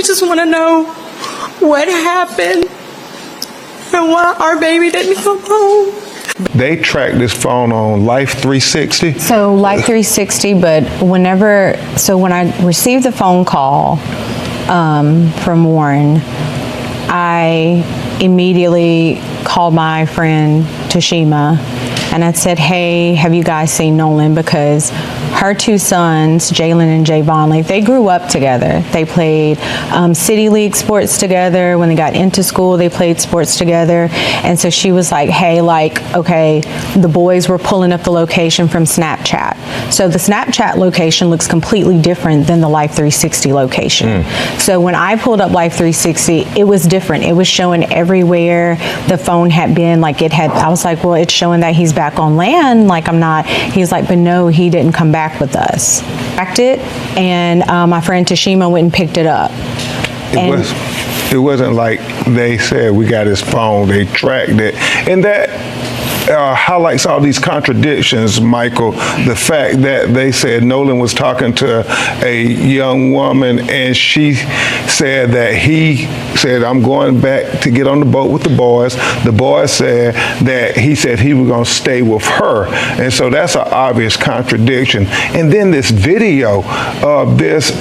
just want to know what happened and why our baby didn't come home. They tracked this phone on Life 360? So Life 360, but when I received the phone call from Warren, I immediately called my friend Tashima and I said, hey, have you guys seen Nolan? Because her two sons, Jalen and Javon, they grew up together. They played City League sports together. When they got into school, they played sports together. And so she was like, hey, okay, the boys were pulling up the location from Snapchat. So the Snapchat location looks completely different than the Life 360 location. So when I pulled up Life 360, it was different. It was showing everywhere the phone had been. I was like, well, it's showing that he's back on land. He was like, but no, he didn't come back with us. Tracked it, and my friend Tashima went and picked it up. It wasn't like they said we got his phone, they tracked it. And that highlights all these contradictions, Michael. The fact that they said Nolan was talking to a young woman and she said that he said, I'm going back to get on the boat with the boys. The boys said that he said he was going to stay with her. And so that's an obvious contradiction. And then this video of this,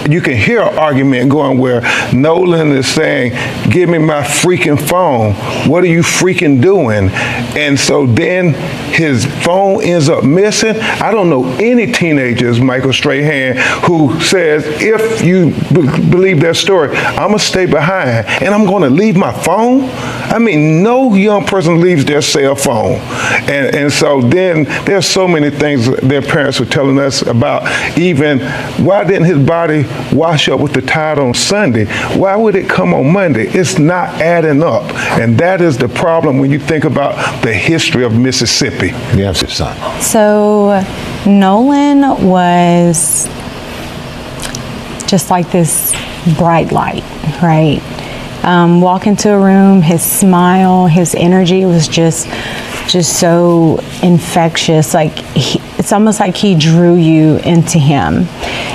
you can hear an argument going where Nolan is saying, give me my freaking phone. What are you freaking doing? And so then his phone ends up missing. I don't know any teenagers, Michael Strahan, who says, if you believe their story, I'm gonna stay behind and I'm gonna leave my phone. I mean, no young person leaves their cell phone. And so then there's so many things their parents were telling us about, even why didn't his body wash up with the tide on Sunday? Why would it come on Monday? It's not adding up. And that is the problem when you think about the history of Mississippi. Yes, son. So Nolan was just like this bright light, right? Walk into a room, his smile, his energy was just so infectious. It's almost like he drew you into him.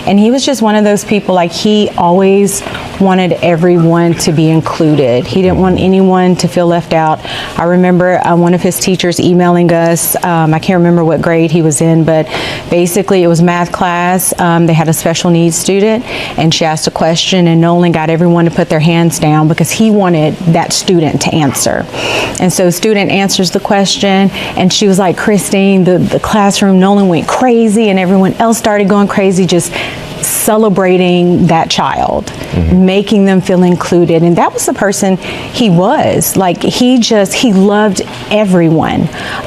And he was just one of those people, he always wanted everyone to be included. He didn't want anyone to feel left out. I remember one of his teachers emailing us. I can't remember what grade he was in, but basically it was math class. They had a special needs student and she asked a question and Nolan got everyone to put their hands down because he wanted that student to answer. And so student answers the question and she was like, Christine, the classroom, Nolan went crazy and everyone else started going crazy, just celebrating that child, making them feel included. And that was the person he was. He loved everyone.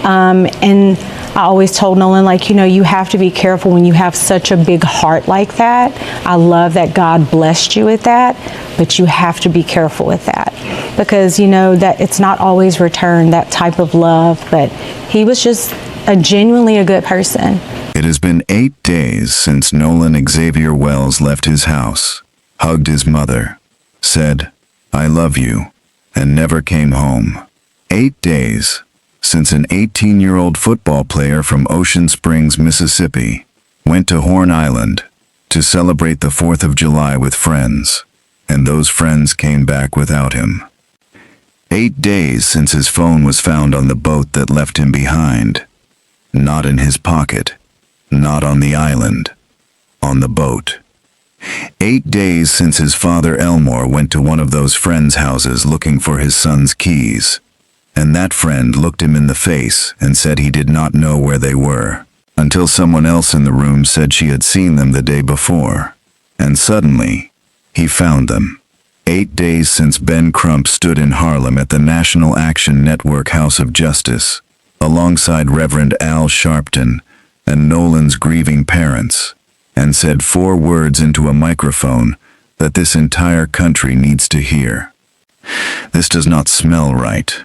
And I always told Nolan, you have to be careful when you have such a big heart like that. I love that God blessed you with that, but you have to be careful with that because, that it's not always returned, that type of love, but he was just genuinely a good person. It has been 8 days since Nolan Xavier Wells left his house, hugged his mother, said, I love you, and never came home. 8 days since an 18-year-old football player from Ocean Springs, Mississippi, went to Horn Island to celebrate the 4th of July with friends, and those friends came back without him. 8 days since his phone was found on the boat that left him behind, not in his pocket. Not on the island, on the boat. 8 days since his father Elmore went to one of those friends' houses looking for his son's keys, and that friend looked him in the face and said he did not know where they were, until someone else in the room said she had seen them the day before, and suddenly, he found them. 8 days since Ben Crump stood in Harlem at the National Action Network House of Justice, alongside Reverend Al Sharpton, and Nolan's grieving parents, and said 4 words into a microphone that this entire country needs to hear. This does not smell right.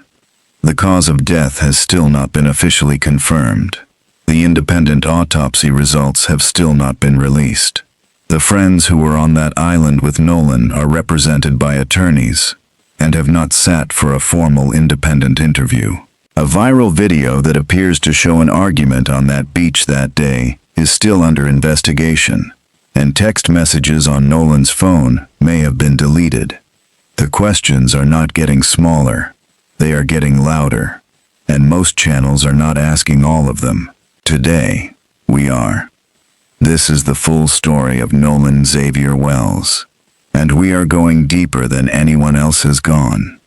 The cause of death has still not been officially confirmed. The independent autopsy results have still not been released. The friends who were on that island with Nolan are represented by attorneys and have not sat for a formal independent interview. A viral video that appears to show an argument on that beach that day is still under investigation, and text messages on Nolan's phone may have been deleted. The questions are not getting smaller, they are getting louder, and most channels are not asking all of them. Today, we are. This is the full story of Nolan Xavier Wells, and we are going deeper than anyone else has gone.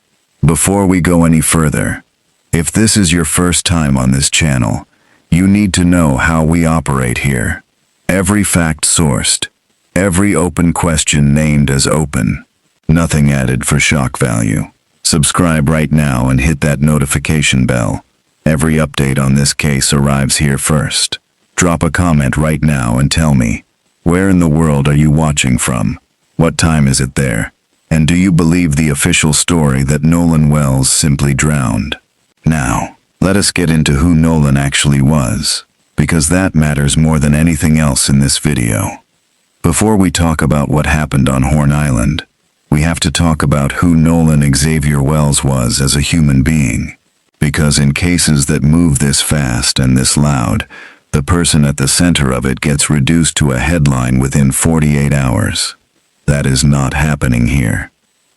Before we go any further, if this is your first time on this channel, you need to know how we operate here. Every fact sourced, every open question named as open, nothing added for shock value. Subscribe right now and hit that notification bell. Every update on this case arrives here first. Drop a comment right now and tell me, where in the world are you watching from? What time is it there? And do you believe the official story that Nolan Wells simply drowned? Now, let us get into who Nolan actually was, because that matters more than anything else in this video. Before we talk about what happened on Horn Island, we have to talk about who Nolan Xavier Wells was as a human being. Because in cases that move this fast and this loud, the person at the center of it gets reduced to a headline within 48 hours. That is not happening here.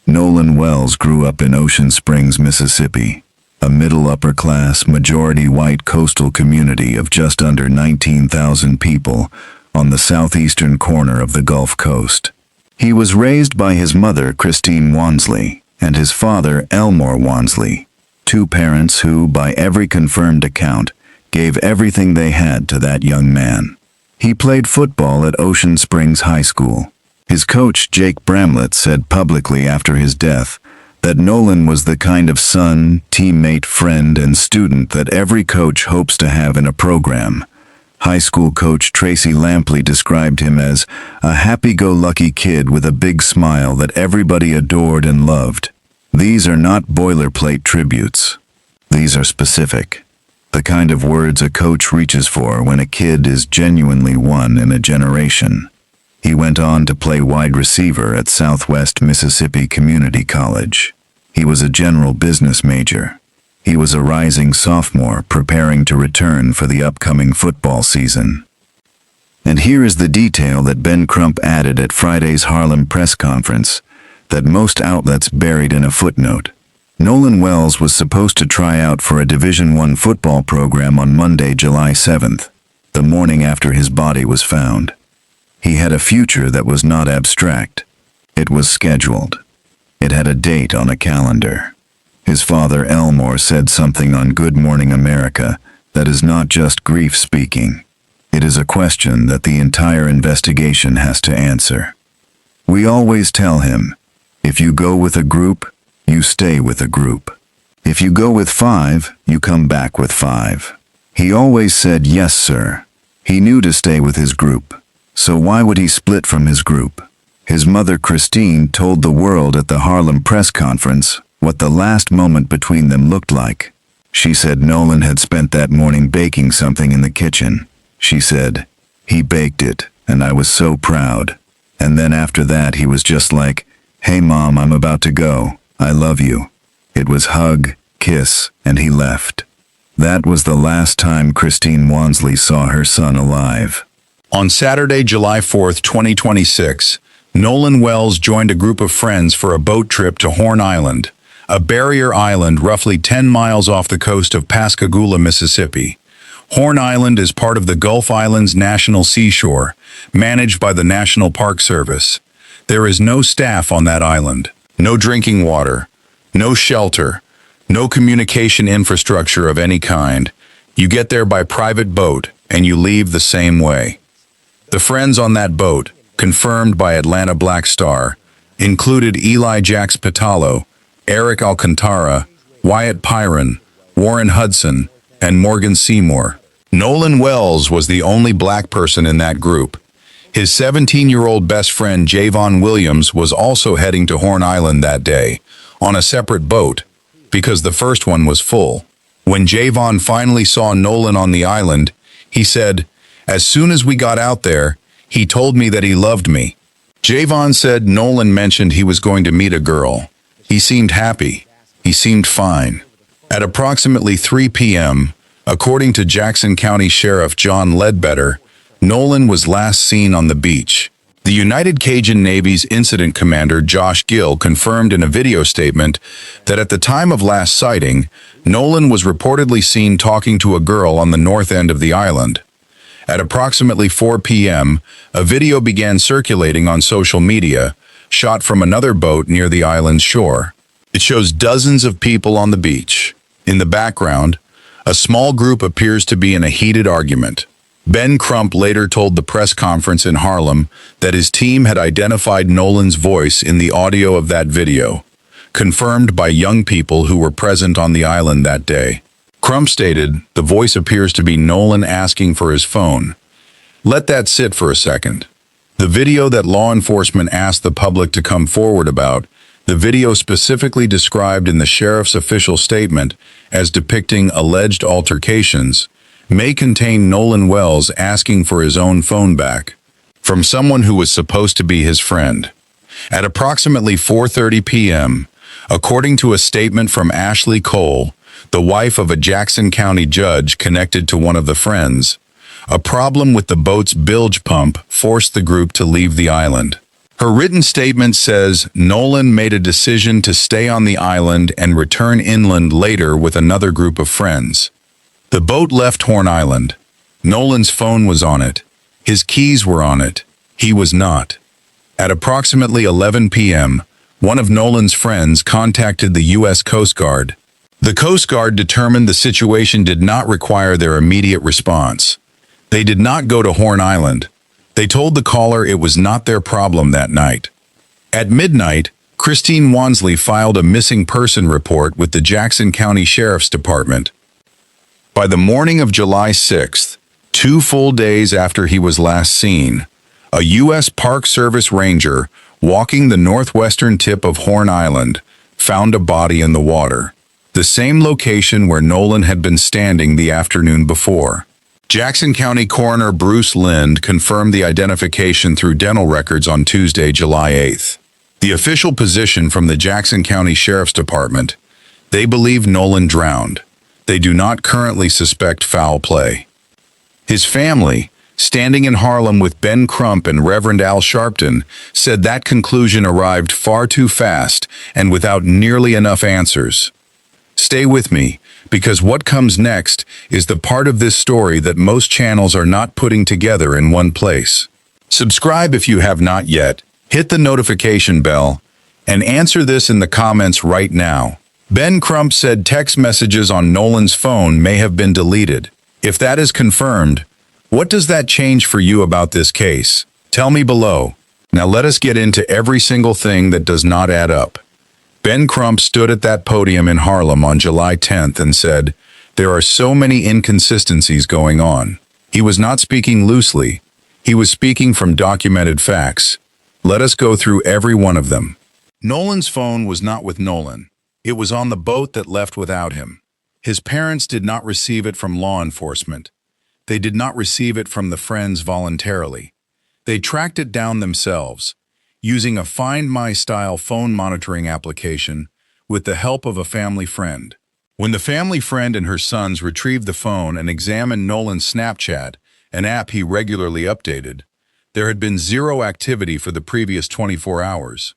Nolan Wells grew up in Ocean Springs, Mississippi, a middle-upper-class, majority-white coastal community of just under 19,000 people on the southeastern corner of the Gulf Coast. He was raised by his mother, Christine Wansley, and his father, Elmore Wansley, two parents who, by every confirmed account, gave everything they had to that young man. He played football at Ocean Springs High School. His coach, Jake Bramlett, said publicly after his death that Nolan was the kind of son, teammate, friend, and student that every coach hopes to have in a program. High school coach Tracy Lampley described him as a happy-go-lucky kid with a big smile that everybody adored and loved. These are not boilerplate tributes. These are specific. The kind of words a coach reaches for when a kid is genuinely one in a generation. He went on to play wide receiver at Southwest Mississippi Community College. He was a general business major. He was a rising sophomore preparing to return for the upcoming football season. And here is the detail that Ben Crump added at Friday's Harlem press conference that most outlets buried in a footnote. Nolan Wells was supposed to try out for a Division I football program on Monday, July 7th, the morning after his body was found. He had a future that was not abstract. It was scheduled. It had a date on a calendar. His father, Elmore, said something on Good Morning America that is not just grief speaking. It is a question that the entire investigation has to answer. We always tell him, if you go with a group, you stay with a group. If you go with 5, you come back with 5. He always said, yes, sir. He knew to stay with his group. So why would he split from his group? His mother, Christine, told the world at the Harlem press conference what the last moment between them looked like. She said Nolan had spent that morning baking something in the kitchen. She said, he baked it, and I was so proud. And then after that he was just like, hey Mom, I'm about to go. I love you. It was hug, kiss, and he left. That was the last time Christine Wansley saw her son alive. On Saturday, July 4, 2026, Nolan Wells joined a group of friends for a boat trip to Horn Island, a barrier island roughly 10 miles off the coast of Pascagoula, Mississippi. Horn Island is part of the Gulf Islands National Seashore, managed by the National Park Service. There is no staff on that island, no drinking water, no shelter, no communication infrastructure of any kind. You get there by private boat, and you leave the same way. The friends on that boat, confirmed by Atlanta Black Star, included Eli Jax Patalo, Eric Alcantara, Wyatt Pyron, Warren Hudson, and Morgan Seymour. Nolan Wells was the only black person in that group. His 17-year-old best friend Javon Williams was also heading to Horn Island that day, on a separate boat, because the first one was full. When Javon finally saw Nolan on the island, he said, as soon as we got out there, he told me that he loved me. Javon said Nolan mentioned he was going to meet a girl. He seemed happy. He seemed fine. At approximately 3 p.m., according to Jackson County Sheriff John Ledbetter, Nolan was last seen on the beach. The United Cajun Navy's incident commander Josh Gill confirmed in a video statement that at the time of last sighting, Nolan was reportedly seen talking to a girl on the north end of the island. At approximately 4 p.m., a video began circulating on social media, shot from another boat near the island's shore. It shows dozens of people on the beach. In the background, a small group appears to be in a heated argument. Ben Crump later told the press conference in Harlem that his team had identified Nolan's voice in the audio of that video, confirmed by young people who were present on the island that day. Crump stated, "The voice appears to be Nolan asking for his phone. Let that sit for a second." The video that law enforcement asked the public to come forward about, the video specifically described in the sheriff's official statement as depicting alleged altercations, may contain Nolan Wells asking for his own phone back from someone who was supposed to be his friend. At approximately 4:30 p.m., according to a statement from Ashley Cole, the wife of a Jackson County judge connected to one of the friends, a problem with the boat's bilge pump forced the group to leave the island. Her written statement says Nolan made a decision to stay on the island and return inland later with another group of friends. The boat left Horn Island. Nolan's phone was on it. His keys were on it. He was not. At approximately 11 p.m., one of Nolan's friends contacted the U.S. Coast Guard. The Coast Guard determined the situation did not require their immediate response. They did not go to Horn Island. They told the caller it was not their problem that night. At midnight, Christine Wansley filed a missing person report with the Jackson County Sheriff's Department. By the morning of July 6th, 2 full days after he was last seen, a U.S. Park Service ranger walking the northwestern tip of Horn Island found a body in the water, the same location where Nolan had been standing the afternoon before. Jackson County Coroner Bruce Lind confirmed the identification through dental records on Tuesday, July 8th. The official position from the Jackson County Sheriff's Department: they believe Nolan drowned. They do not currently suspect foul play. His family, standing in Harlem with Ben Crump and Reverend Al Sharpton, said that conclusion arrived far too fast and without nearly enough answers. Stay with me, because what comes next is the part of this story that most channels are not putting together in one place. Subscribe if you have not yet, hit the notification bell, and answer this in the comments right now. Ben Crump said text messages on Nolan's phone may have been deleted. If that is confirmed, what does that change for you about this case? Tell me below. Now let us get into every single thing that does not add up. Ben Crump stood at that podium in Harlem on July 10th and said, "There are so many inconsistencies going on." He was not speaking loosely. He was speaking from documented facts. Let us go through every one of them. Nolan's phone was not with Nolan. It was on the boat that left without him. His parents did not receive it from law enforcement. They did not receive it from the friends voluntarily. They tracked it down themselves, using a Find My-style phone monitoring application with the help of a family friend. When the family friend and her sons retrieved the phone and examined Nolan's Snapchat, an app he regularly updated, there had been zero activity for the previous 24 hours.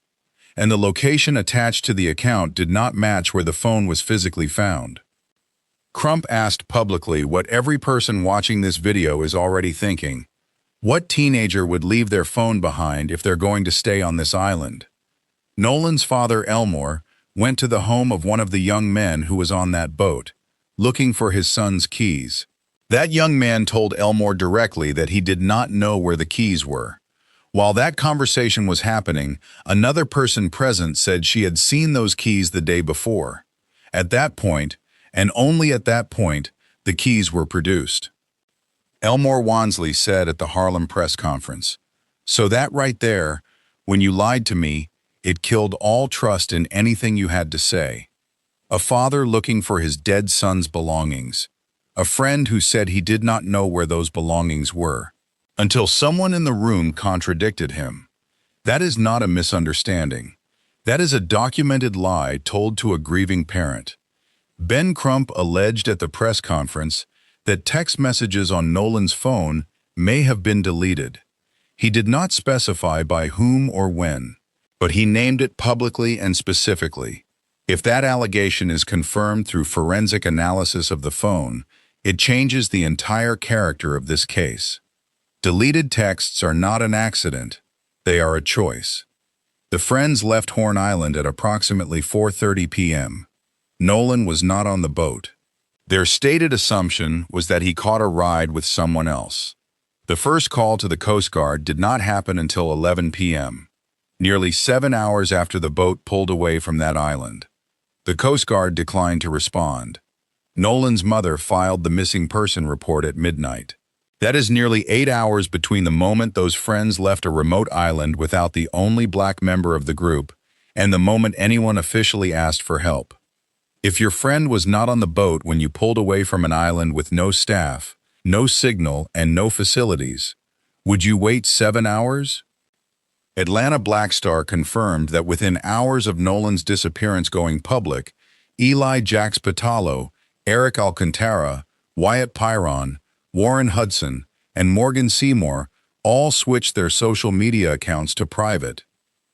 And the location attached to the account did not match where the phone was physically found. Crump asked publicly what every person watching this video is already thinking. What teenager would leave their phone behind if they're going to stay on this island? Nolan's father, Elmore, went to the home of one of the young men who was on that boat, looking for his son's keys. That young man told Elmore directly that he did not know where the keys were. While that conversation was happening, another person present said she had seen those keys the day before. At that point, and only at that point, the keys were produced. Elmore Wansley said at the Harlem press conference, "So that right there, when you lied to me, it killed all trust in anything you had to say. A father looking for his dead son's belongings. A friend who said he did not know where those belongings were, until someone in the room contradicted him. That is not a misunderstanding. That is a documented lie told to a grieving parent." Ben Crump alleged at the press conference that text messages on Nolan's phone may have been deleted. He did not specify by whom or when, but he named it publicly and specifically. If that allegation is confirmed through forensic analysis of the phone, it changes the entire character of this case. Deleted texts are not an accident. They are a choice. The friends left Horn Island at approximately 4:30 p.m. Nolan was not on the boat. Their stated assumption was that he caught a ride with someone else. The first call to the Coast Guard did not happen until 11 p.m., nearly 7 hours after the boat pulled away from that island. The Coast Guard declined to respond. Nolan's mother filed the missing person report at midnight. That is nearly 8 hours between the moment those friends left a remote island without the only black member of the group and the moment anyone officially asked for help. If your friend was not on the boat when you pulled away from an island with no staff, no signal, and no facilities, would you wait 7 hours? Atlanta Black Star confirmed that within hours of Nolan's disappearance going public, Eli Jax Patalo, Eric Alcantara, Wyatt Pyron, Warren Hudson, and Morgan Seymour all switched their social media accounts to private.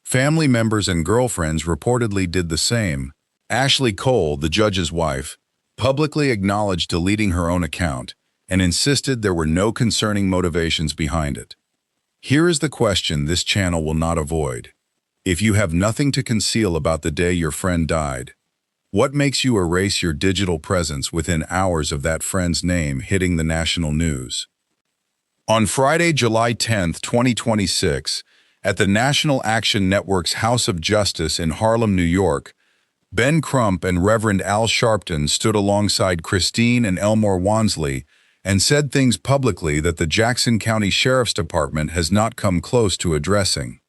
Family members and girlfriends reportedly did the same. Ashley Cole, the judge's wife, publicly acknowledged deleting her own account and insisted there were no concerning motivations behind it. Here is the question this channel will not avoid. If you have nothing to conceal about the day your friend died, what makes you erase your digital presence within hours of that friend's name hitting the national news? On Friday, July 10, 2026, at the National Action Network's House of Justice in Harlem, New York, Ben Crump and Reverend Al Sharpton stood alongside Christine and Elmore Wansley and said things publicly that the Jackson County Sheriff's Department has not come close to addressing.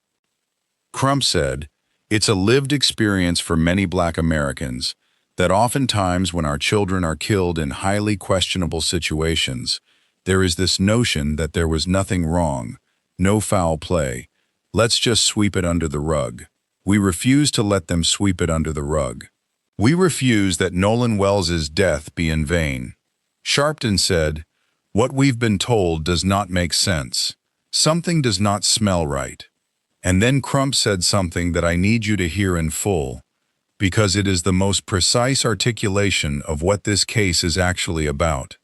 Crump said, "It's a lived experience for many Black Americans that oftentimes when our children are killed in highly questionable situations, there is this notion that there was nothing wrong, no foul play. Let's just sweep it under the rug. We refuse to let them sweep it under the rug. We refuse that Nolan Wells' death be in vain." Sharpton said, "What we've been told does not make sense. Something does not smell right." And then Crump said something that I need you to hear in full, because it is the most precise articulation of what this case is actually about.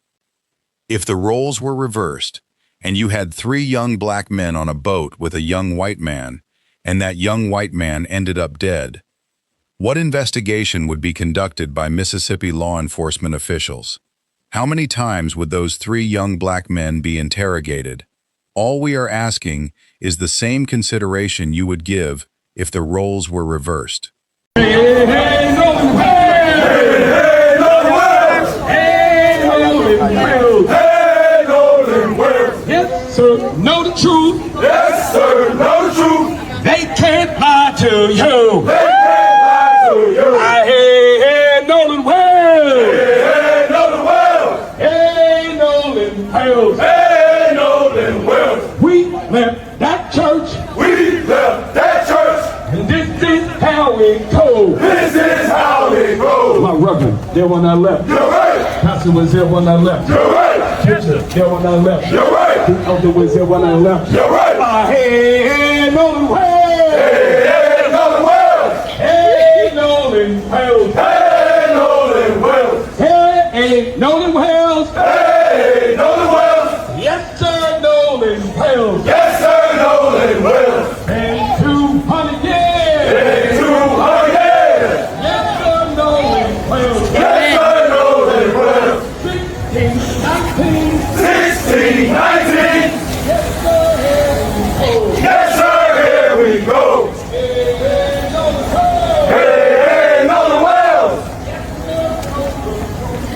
If the roles were reversed, and you had 3 young Black men on a boat with a young white man, and that young white man ended up dead, what investigation would be conducted by Mississippi law enforcement officials? How many times would those 3 young Black men be interrogated? All we are asking is the same consideration you would give if the roles were reversed. Hey, hey, Nolan Wells! Hey, hey, Nolan Wells! Hey, Nolan Wells! Hey, Nolan Wells! Yes, sir, know the truth. Yes, sir, know the truth. They can't lie to you. They can't lie to you. Hey, hey, Nolan Wells! Hey, hey, Nolan Wells! Hey, Nolan Wells! Hey, Nolan Wells! We left that church. We left that church. And this is how it goes. This is how it goes. My reverend, there when I left. You're right. Pastor was there when I left. You're right. Teacher, there when I left. You're right. The elder was there when I left. You're right. Hey, hey, Nolan Wells. Hey, hey, Nolan Wells. Hey, Nolan Wells. Hey, Nolan Wells. Hey, hey, Nolan Wells. Hey, Nolan Wells. Yes, sir, Nolan Wells. Yes, sir, Nolan Wells. And 200 years. And 200 years. Yes, sir, Nolan Wells. Yes, sir, Nolan Wells. 1619. 1619. Yes, sir, here we go. Yes, sir, here we go. Hey, hey, Nolan Wells. Hey, hey, Nolan Wells.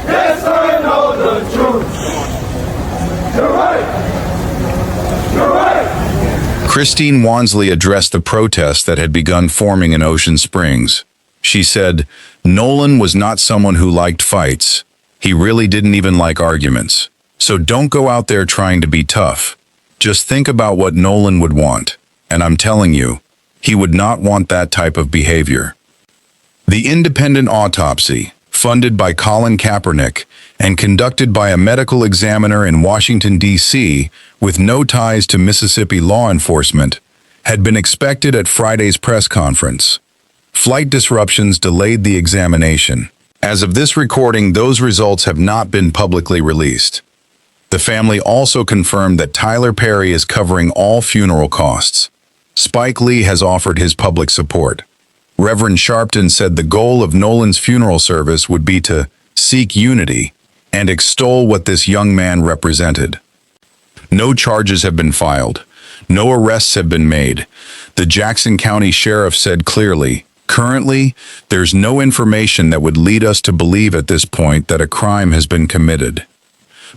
Yes, sir, know the truth. You're right. You're right. Christine Wansley addressed the protests that had begun forming in Ocean Springs. She said, "Nolan was not someone who liked fights. He really didn't even like arguments. So don't go out there trying to be tough. Just think about what Nolan would want. And I'm telling you, he would not want that type of behavior." The independent autopsy, funded by Colin Kaepernick and conducted by a medical examiner in Washington, D.C., with no ties to Mississippi law enforcement, had been expected at Friday's press conference. Flight disruptions delayed the examination. As of this recording, those results have not been publicly released. The family also confirmed that Tyler Perry is covering all funeral costs. Spike Lee has offered his public support. Reverend Sharpton said the goal of Nolan's funeral service would be to seek unity and extol what this young man represented. No charges have been filed. No arrests have been made. The Jackson County Sheriff said clearly, "Currently, there's no information that would lead us to believe at this point that a crime has been committed."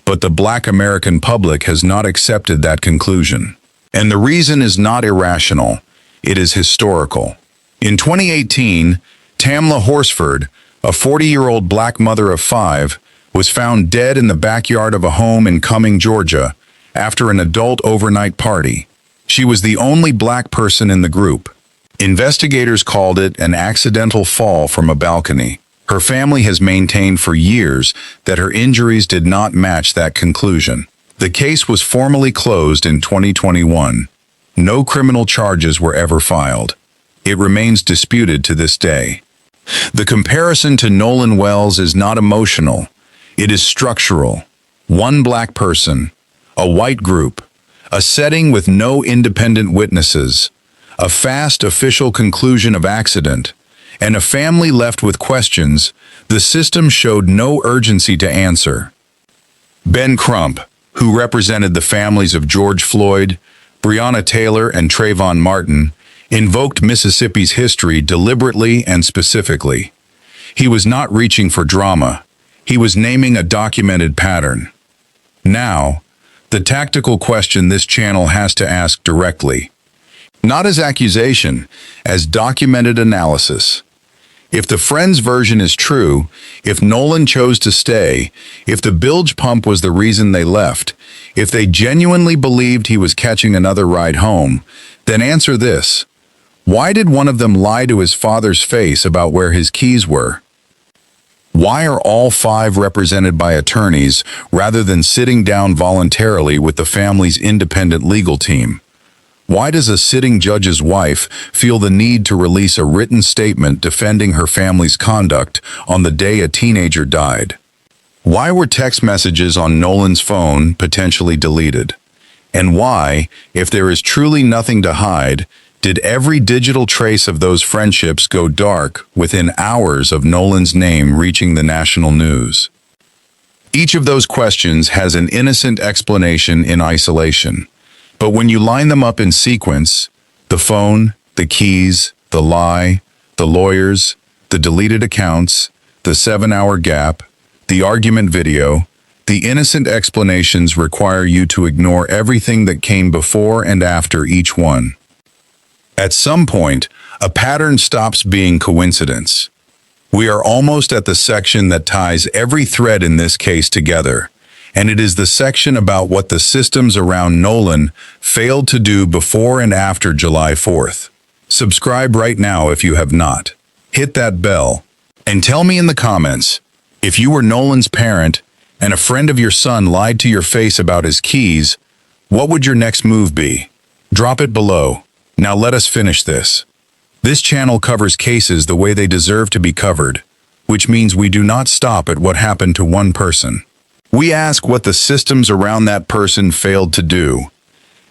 But the Black American public has not accepted that conclusion. And the reason is not irrational. It is historical. In 2018, Tamla Horsford, a 40-year-old black mother of 5, was found dead in the backyard of a home in Cumming, Georgia, after an adult overnight party. She was the only black person in the group. Investigators called it an accidental fall from a balcony. Her family has maintained for years that her injuries did not match that conclusion. The case was formally closed in 2021. No criminal charges were ever filed. It remains disputed to this day. The comparison to Nolan Wells is not emotional. It is structural. One black person, a white group, a setting with no independent witnesses, a fast official conclusion of accident, and a family left with questions the system showed no urgency to answer. Ben Crump, who represented the families of George Floyd, Breonna Taylor, and Trayvon Martin, invoked Mississippi's history deliberately and specifically. He was not reaching for drama. He was naming a documented pattern. Now, the tactical question this channel has to ask directly, not as accusation, as documented analysis. If the friend's version is true, if Nolan chose to stay, if the bilge pump was the reason they left, if they genuinely believed he was catching another ride home, then answer this. Why did one of them lie to his father's face about where his keys were? Why are all 5 represented by attorneys rather than sitting down voluntarily with the family's independent legal team? Why does a sitting judge's wife feel the need to release a written statement defending her family's conduct on the day a teenager died? Why were text messages on Nolan's phone potentially deleted? And why, if there is truly nothing to hide, did every digital trace of those friendships go dark within hours of Nolan's name reaching the national news? Each of those questions has an innocent explanation in isolation. But when you line them up in sequence, the phone, the keys, the lie, the lawyers, the deleted accounts, the 7-hour gap, the argument video, the innocent explanations require you to ignore everything that came before and after each one. At some point, a pattern stops being coincidence. We are almost at the section that ties every thread in this case together, and it is the section about what the systems around Nolan failed to do before and after July 4th. Subscribe right now if you have not. Hit that bell, and tell me in the comments, if you were Nolan's parent and a friend of your son lied to your face about his keys, what would your next move be? Drop it below. Now let us finish this. This channel covers cases the way they deserve to be covered, which means we do not stop at what happened to one person. We ask what the systems around that person failed to do.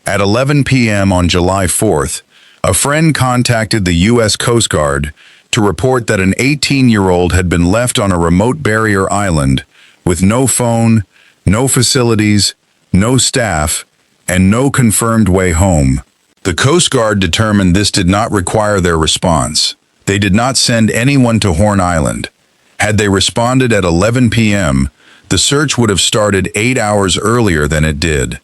At 11 p.m. on July 4th, a friend contacted the U.S. Coast Guard to report that an 18-year-old had been left on a remote barrier island with no phone, no facilities, no staff, and no confirmed way home. The Coast Guard determined this did not require their response. They did not send anyone to Horn Island. Had they responded at 11 p.m., the search would have started 8 hours earlier than it did.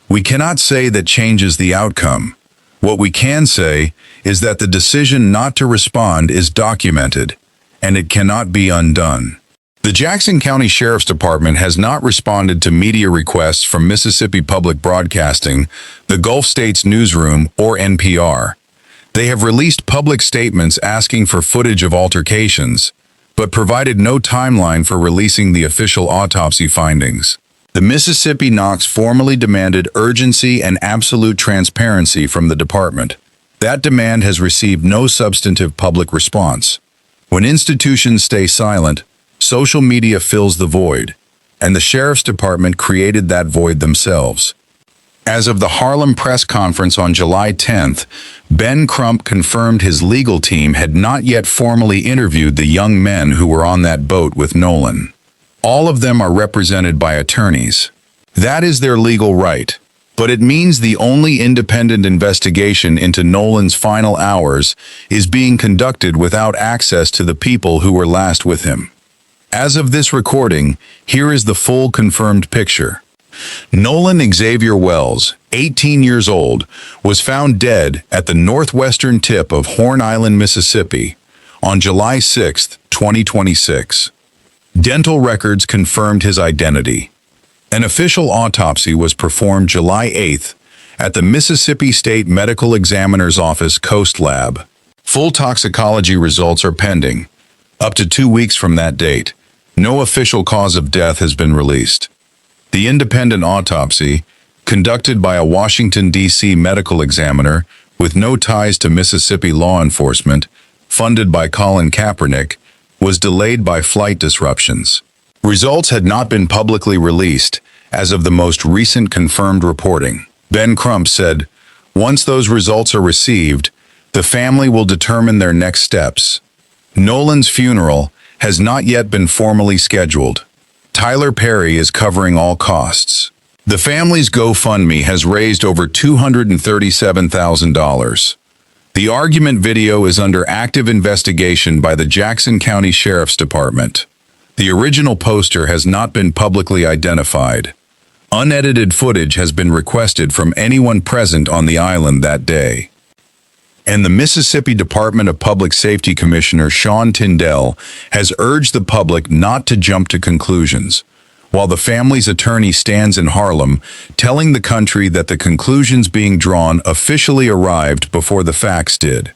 We cannot say that changes the outcome. What we can say is that the decision not to respond is documented, and it cannot be undone. The Jackson County Sheriff's Department has not responded to media requests from Mississippi Public Broadcasting, the Gulf States Newsroom, or NPR. They have released public statements asking for footage of altercations, but provided no timeline for releasing the official autopsy findings. The Mississippi Knox formally demanded urgency and absolute transparency from the department. That demand has received no substantive public response. When institutions stay silent, social media fills the void, and the Sheriff's Department created that void themselves. As of the Harlem press conference on July 10th, Ben Crump confirmed his legal team had not yet formally interviewed the young men who were on that boat with Nolan. All of them are represented by attorneys. That is their legal right, but it means the only independent investigation into Nolan's final hours is being conducted without access to the people who were last with him. As of this recording, here is the full confirmed picture. Nolan Xavier Wells, 18 years old, was found dead at the northwestern tip of Horn Island, Mississippi, on July 6, 2026. Dental records confirmed his identity. An official autopsy was performed July 8th at the Mississippi State Medical Examiner's Office Coast Lab. Full toxicology results are pending. Up to 2 weeks from that date, no official cause of death has been released. The independent autopsy, conducted by a Washington, D.C. medical examiner with no ties to Mississippi law enforcement, funded by Colin Kaepernick, was delayed by flight disruptions. Results had not been publicly released as of the most recent confirmed reporting. Ben Crump said, "Once those results are received, the family will determine their next steps." Nolan's funeral has not yet been formally scheduled. Tyler Perry is covering all costs. The family's GoFundMe has raised over $237,000. The argument video is under active investigation by the Jackson County Sheriff's Department. The original poster has not been publicly identified. Unedited footage has been requested from anyone present on the island that day. And the Mississippi Department of Public Safety Commissioner Sean Tyndall has urged the public not to jump to conclusions, while the family's attorney stands in Harlem, telling the country that the conclusions being drawn officially arrived before the facts did.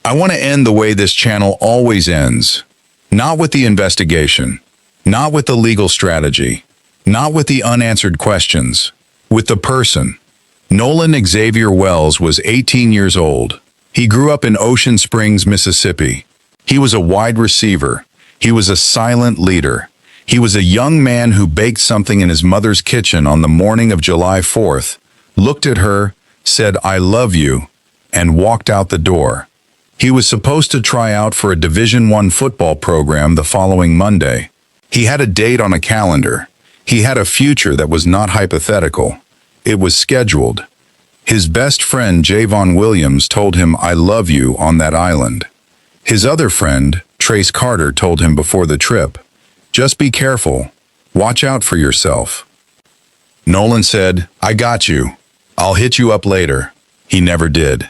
I want to end the way this channel always ends. Not with the investigation, not with the legal strategy, not with the unanswered questions, with the person. Nolan Xavier Wells was 18 years old. He grew up in Ocean Springs, Mississippi. He was a wide receiver. He was a silent leader. He was a young man who baked something in his mother's kitchen on the morning of July 4th, looked at her, said, "I love you," and walked out the door. He was supposed to try out for a Division I football program the following Monday. He had a date on a calendar. He had a future that was not hypothetical. It was scheduled. His best friend, Javon Williams, told him, "I love you," on that island. His other friend, Trace Carter, told him before the trip, "Just be careful. Watch out for yourself." Nolan said, "I got you. I'll hit you up later." He never did.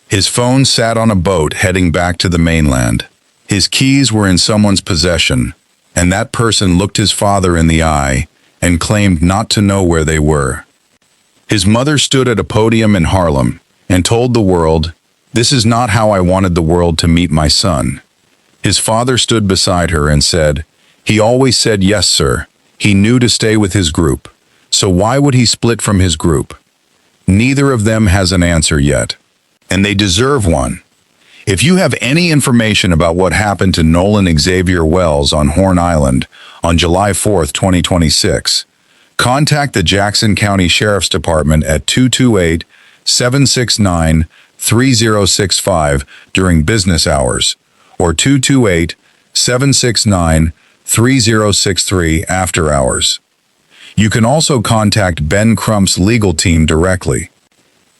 His phone sat on a boat heading back to the mainland. His keys were in someone's possession, and that person looked his father in the eye and claimed not to know where they were. His mother stood at a podium in Harlem and told the world, "This is not how I wanted the world to meet my son." His father stood beside her and said, "He always said yes, sir. He knew to stay with his group. So why would he split from his group?" Neither of them has an answer yet, and they deserve one. If you have any information about what happened to Nolan Xavier Wells on Horn Island on July 4th, 2026, contact the Jackson County Sheriff's Department at 228-769-3065 during business hours, or 228-769-3063 after hours. You can also contact Ben Crump's legal team directly.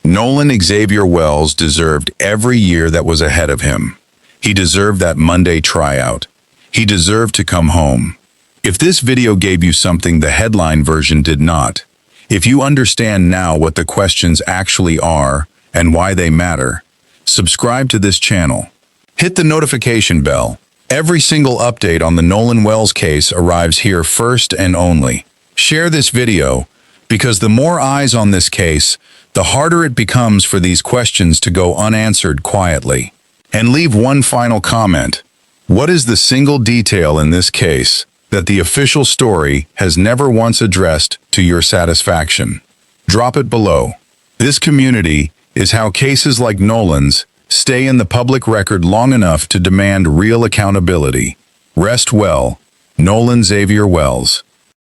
Nolan Xavier Wells deserved every year that was ahead of him. He deserved that Monday tryout. He deserved to come home. If this video gave you something the headline version did not, if you understand now what the questions actually are and why they matter, subscribe to this channel. Hit the notification bell. Every single update on the Nolan Wells case arrives here first and only. Share this video, because the more eyes on this case, the harder it becomes for these questions to go unanswered quietly. And leave one final comment. What is the single detail in this case that the official story has never once addressed to your satisfaction? Drop it below. This community is how cases like Nolan's stay in the public record long enough to demand real accountability. Rest well, Nolan Xavier Wells.